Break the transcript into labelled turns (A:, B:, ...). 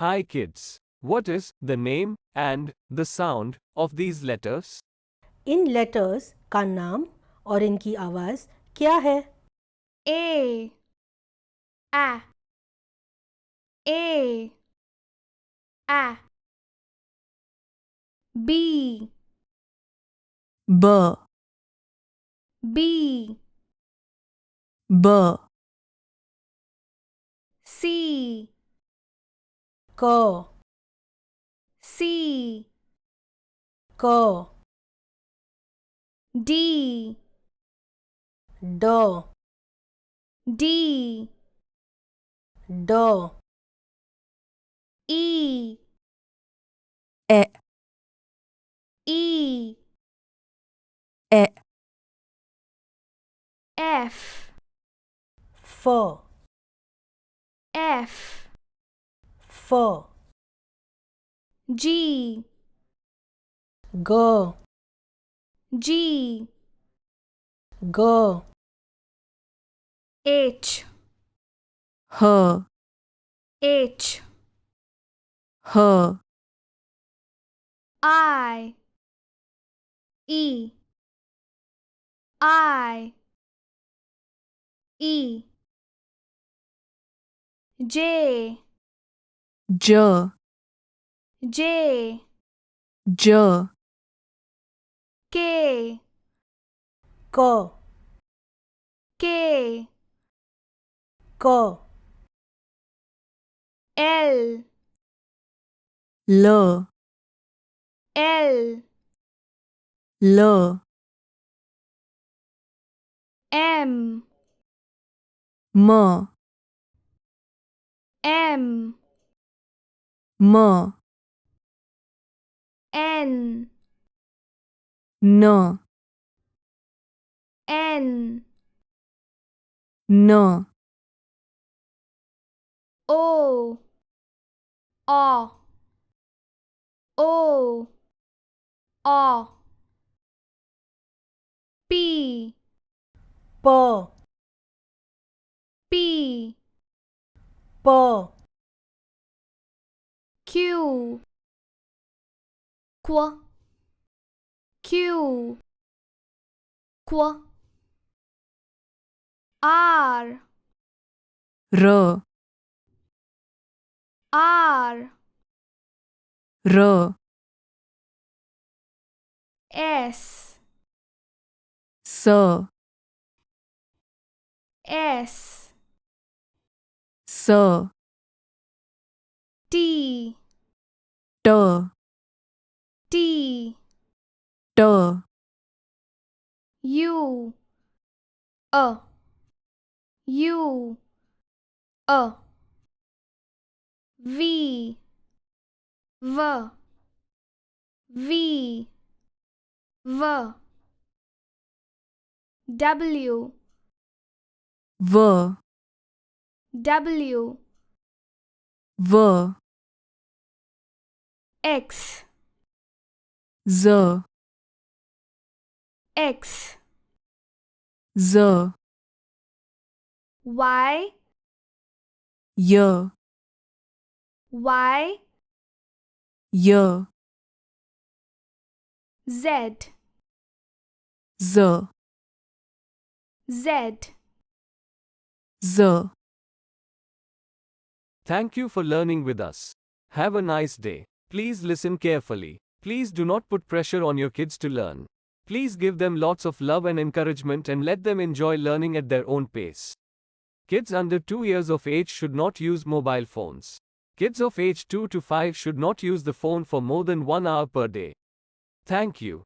A: Hi kids. What is the name and the sound of these letters?
B: In letters का नाम और इनकी आवाज़ क्या है?
C: A A A A B
D: B
C: B
D: B
C: C
B: क
C: C
B: क
C: D
B: ड
C: D
B: ड
C: E
D: E
C: E
D: E
C: F
B: फ
C: F
B: फ
C: G
B: ग
C: G
B: ग
C: H
D: H
C: H
D: H
C: I E I E J
D: J
C: J
D: J
C: K
B: क
C: K
B: क
C: L
D: L
C: L
D: L
C: M
D: M
C: M
D: M
C: N
D: N
C: N
D: N
C: O O P
B: प
C: P
B: प
C: Q Q Q Q R
D: R
C: R
D: R
C: S
D: S
C: S
D: S
C: T
D: T
C: T
D: T
C: U U V V V V W
D: V
C: W
D: V
C: X
D: Z
C: X
D: Z
C: Y
D: Y
C: Y
D: Y
C: Z
D: Z
C: Z
D: Z
A: Thank you for learning with us. Have a nice day. Please listen carefully. Please do not put pressure on your kids to learn. Please give them lots of love and encouragement and let them enjoy learning at their own pace. Kids under 2 years of age should not use mobile phones. Kids of age 2 to 5 should not use the phone for more than 1 hour per day. Thank you.